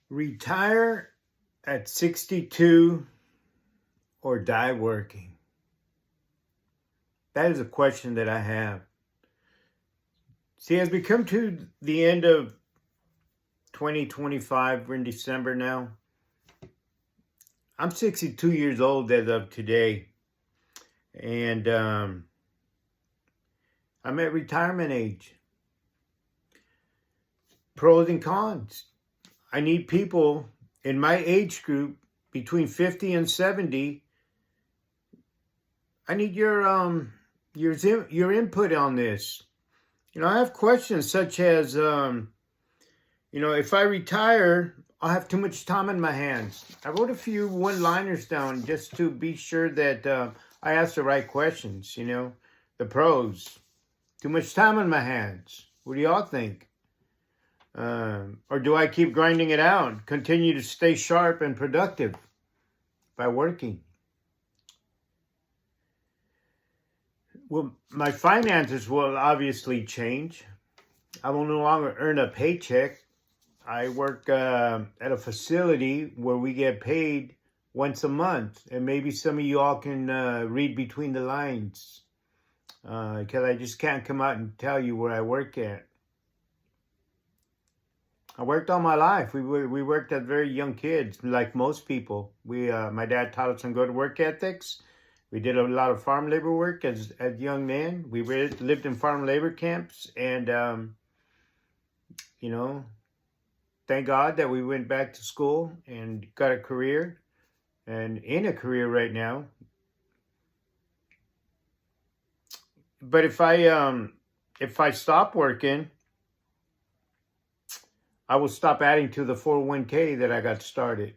Retire at 62 or die working? That is a question that I have. See, as we come to the end of 2025, we're in December now. I'm 62 years old as of today. And I'm at retirement age. Pros and cons. I need people in my age group between 50 and 70. I need your input on this. I have questions such as, if I retire, I'll have too much time in my hands. I wrote a few one-liners down just to be sure that I ask the right questions, the pros. Too much time in my hands. What do y'all think? Or do I keep grinding it out, continue to stay sharp and productive by working? Well, my finances will obviously change. I will no longer earn a paycheck. I work at a facility where we get paid once a month. And maybe some of you all can read between the lines. Because I just can't come out and tell you where I work at. I worked all my life. We worked as very young kids, like most people. My dad taught us some good work ethics. We did a lot of farm labor work as young men. We lived in farm labor camps, and thank God that we went back to school and got a career, and in a career right now. But if I stop working, I will stop adding to the 401k that I got started.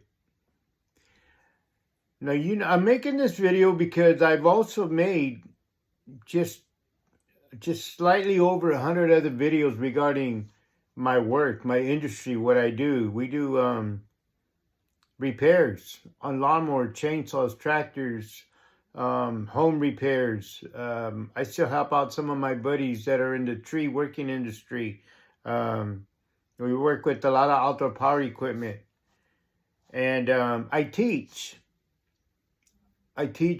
Now, I'm making this video because I've also made just slightly over 100 other videos regarding my work, my industry, what I do. We do repairs on lawnmower, chainsaws, tractors, home repairs. I still help out some of my buddies that are in the tree working industry. We work with a lot of outdoor power equipment. And I teach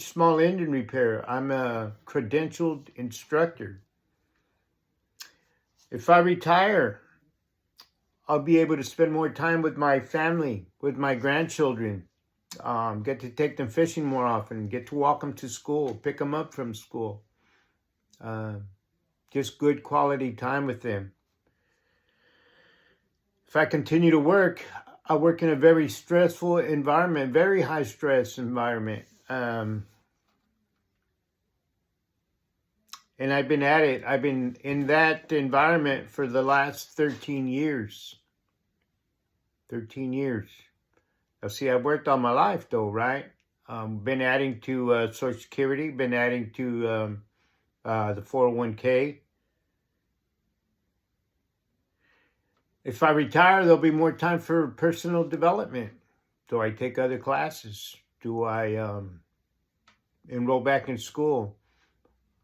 small engine repair. I'm a credentialed instructor. If I retire, I'll be able to spend more time with my family, with my grandchildren. Get to take them fishing more often, get to walk them to school, pick them up from school. Just good quality time with them. If I continue to work, I work in a very stressful environment, very high stress environment. And I've been at it. I've been in that environment for the last 13 years. 13 years. Now, see, I've worked all my life, though, right? Been adding to Social Security, been adding to the 401k. If I retire, there'll be more time for personal development. Do I take other classes? Do I enroll back in school?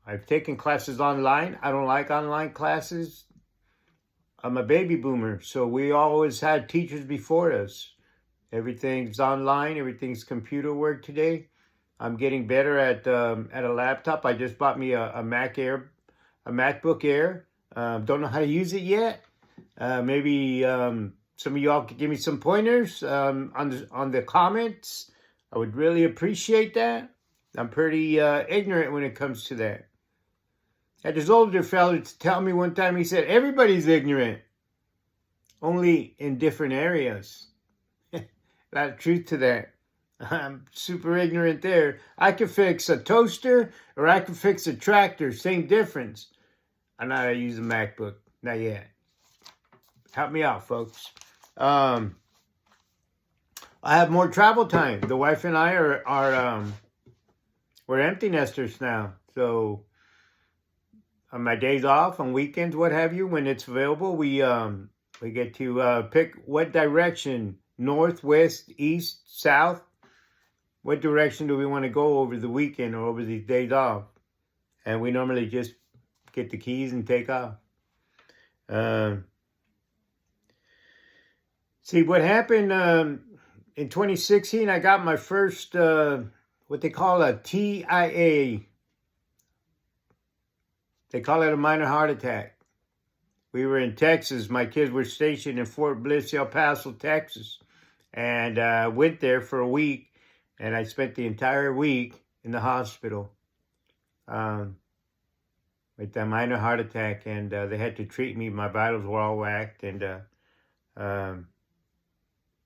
I've taken classes online. I don't like online classes. I'm a baby boomer, so we always had teachers before us. Everything's online. Everything's computer work today. I'm getting better at a laptop. I just bought me a MacBook Air. Don't know how to use it yet. Maybe some of y'all could give me some pointers on the comments. I would really appreciate that. I'm pretty ignorant when it comes to that. I had this older fella to tell me one time, he said, everybody's ignorant, only in different areas. A lot of truth to that. I'm super ignorant there. I could fix a toaster or I could fix a tractor, same difference. I'm not going to use a MacBook, not yet. Help me out, folks. I have more travel time. The wife and I we're empty nesters now. So on my days off, on weekends, what have you, when it's available, we get to pick what direction, north, west, east, south. What direction do we want to go over the weekend or over these days off? And we normally just get the keys and take off. See, what happened in 2016, I got my first, what they call a TIA. They call it a minor heart attack. We were in Texas. My kids were stationed in Fort Bliss, El Paso, Texas. And I went there for a week, and I spent the entire week in the hospital with that minor heart attack. And they had to treat me. My vitals were all whacked, and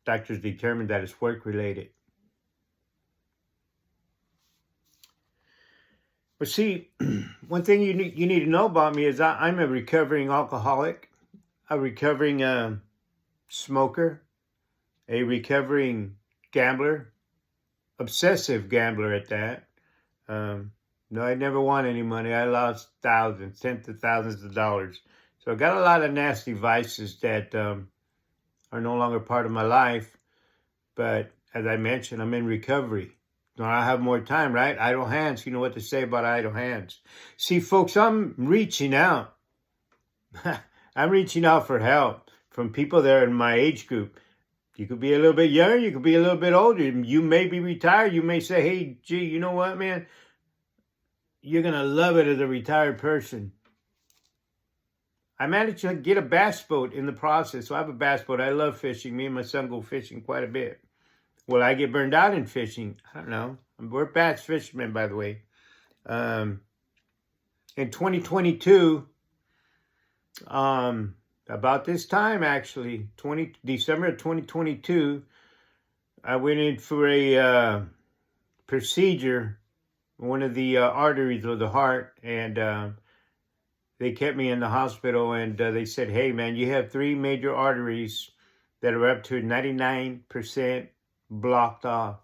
doctors determined that it's work-related. But see, one thing you need to know about me is I'm a recovering alcoholic, a recovering smoker, a recovering gambler, obsessive gambler at that. No, I never won any money. I lost thousands, tens of thousands of dollars. So I got a lot of nasty vices that are no longer part of my life. But as I mentioned, I'm in recovery. Don't I have more time, right? Idle hands. You know what to say about idle hands. See, folks, I'm reaching out. I'm reaching out for help from people that are in my age group. You could be a little bit younger. You could be a little bit older. You may be retired. You may say, hey, gee, you know what, man? You're going to love it as a retired person. I managed to get a bass boat in the process. So I have a bass boat. I love fishing. Me and my son go fishing quite a bit. Will I get burned out in fishing? I don't know. We're bass fishermen, by the way. In 2022, about this time, actually, December of 2022, I went in for a procedure, one of the arteries of the heart, and they kept me in the hospital, and they said, hey, man, you have 3 major arteries that are up to 99% blocked off.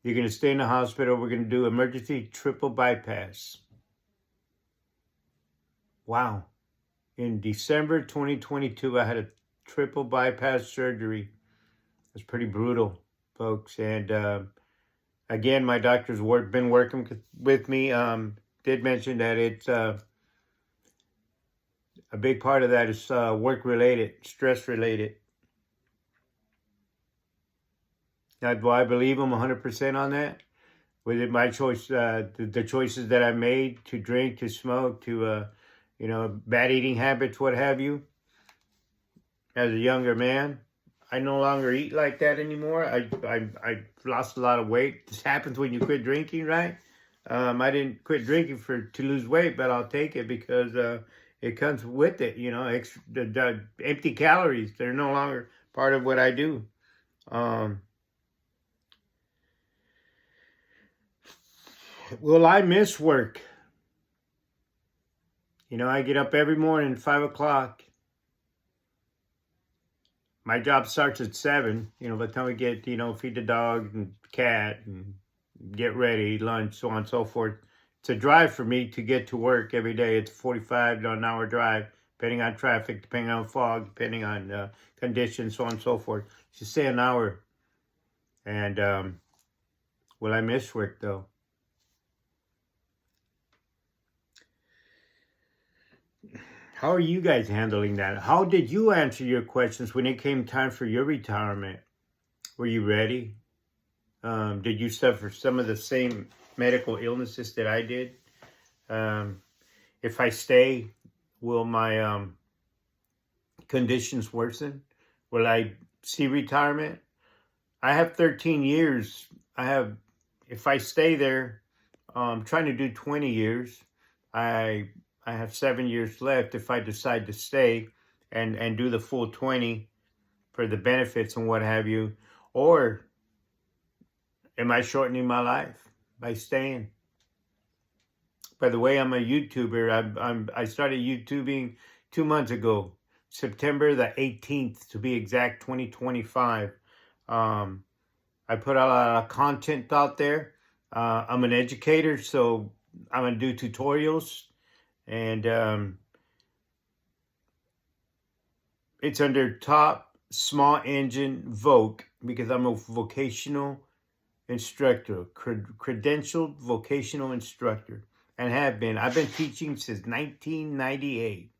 You're going to stay in the hospital. We're going to do emergency triple bypass. Wow. In December 2022, I had a triple bypass surgery. It was pretty brutal, folks. And again, my doctor's been working with me. Did mention that it's a big part of that is work-related, stress-related. Now, do I believe I'm 100% on that? Was it my choice, the choices that I made to drink, to smoke, to, bad eating habits, what have you? As a younger man, I no longer eat like that anymore. I lost a lot of weight. This happens when you quit drinking, right? I didn't quit drinking to lose weight, but I'll take it because it comes with it, the empty calories. They're no longer part of what I do. Will I miss work? I get up every morning at 5 o'clock. My job starts at 7. By the time we get, feed the dog and cat and get ready, lunch, so on and so forth. It's a drive for me to get to work every day. It's a 45 to an hour drive, depending on traffic, depending on fog, depending on conditions, so on and so forth. Just say an hour. And will I miss work, though? How are you guys handling that? How did you answer your questions when it came time for your retirement? Were you ready? Did you suffer some of the same medical illnesses that I did? If I stay, will my conditions worsen? Will I see retirement? I have 13 years. If I stay there, I'm trying to do 20 years. I have 7 years left if I decide to stay and do the full 20 for the benefits and what have you. Or am I shortening my life by staying? By the way, I'm a YouTuber. I started YouTubing 2 months ago, September the 18th to be exact, 2025. I put a lot of content out there. I'm an educator, so I'm going to do tutorials. And it's under top small engine voc because I'm a vocational instructor, credentialed vocational instructor, and have been. I've been teaching since 1998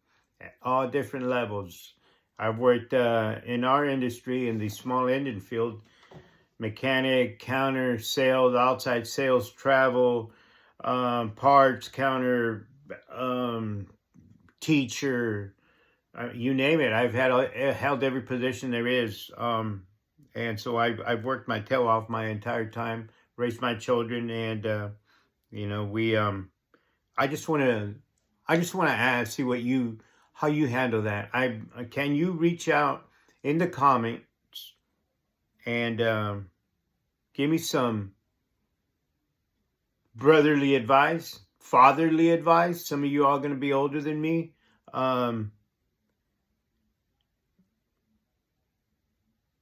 at all different levels. I've worked in our industry, in the small engine field, mechanic, counter sales, outside sales, travel, parts, counter, teacher, you name it. I've held every position there is. And so I've worked my tail off my entire time, raised my children, and we I just want to ask, see how you handle that. Can you reach out in the comments and give me some brotherly advice, fatherly advice? Some of you are going to be older than me.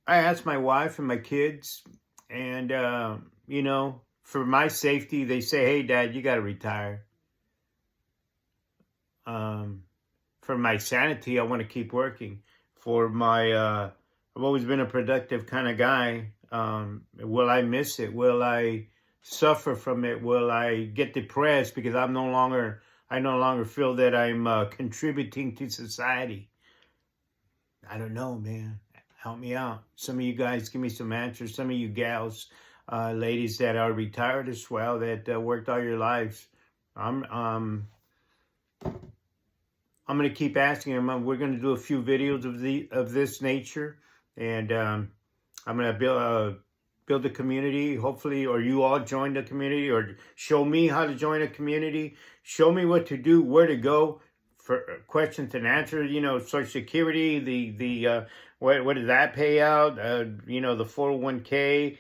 I asked my wife and my kids, and for my safety, they say, "Hey, Dad, you got to retire." For my sanity, I want to keep working. For my, I've always been a productive kind of guy. Will I miss it? Will I suffer from it? Will I get depressed because I no longer feel that I'm contributing to society? I don't know, man. Help me out. Some of you guys give me some answers. Some of you gals, ladies that are retired as well, that worked all your lives. I'm going to keep asking them. We're going to do a few videos of this nature, and I'm going to build a community, hopefully, or you all join the community, or show me how to join a community. Show me what to do, where to go for questions and answers. Social Security, the what does that pay out? The 401k.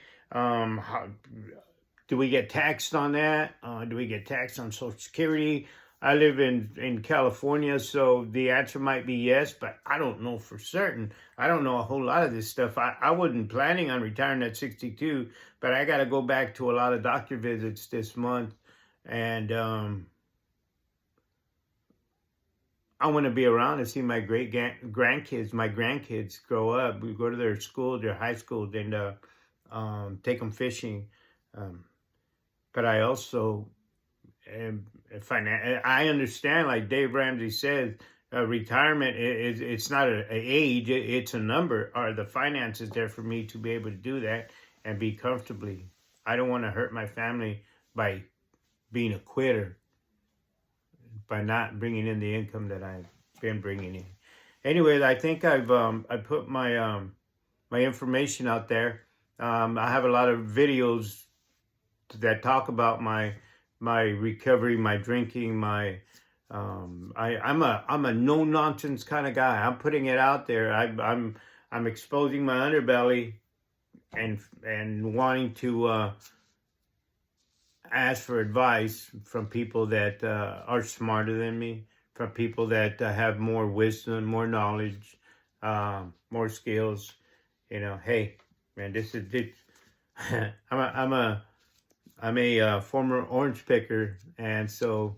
Do we get taxed on that? Do we get taxed on Social Security? I live in California, so the answer might be yes, but I don't know for certain. I don't know a whole lot of this stuff. I wasn't planning on retiring at 62, but I got to go back to a lot of doctor visits this month, and I want to be around to see my grandkids grow up. We go to their school, their high school, and take them fishing. But I also I understand, like Dave Ramsey says, retirement it's not an age, it's a number. Are the finances there for me to be able to do that and be comfortably? I don't want to hurt my family by being a quitter, by not bringing in the income that I've been bringing in. Anyways, I think I put my my information out there. I have a lot of videos that talk about my recovery, my drinking, my I'm a no nonsense kind of guy. I'm putting it out there. I'm exposing my underbelly and wanting to ask for advice from people that are smarter than me, from people that have more wisdom, more knowledge, more skills. Hey, man, this is this. I'm a former orange picker, and so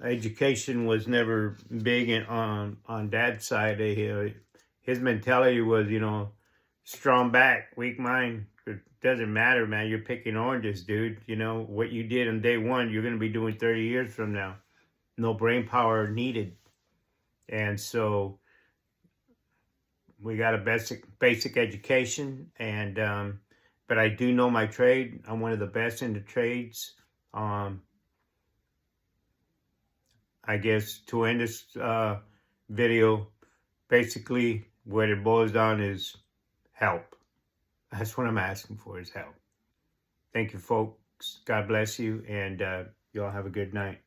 education was never big on Dad's side. His mentality was, strong back, weak mind. It doesn't matter, man. You're picking oranges, dude. What you did on day one, you're going to be doing 30 years from now. No brain power needed. And so we got a basic education, and but I do know my trade. I'm one of the best in the trades. I guess to end this video, basically what it boils down is help. That's what I'm asking for, is help. Thank you, folks. God bless you, and y'all have a good night.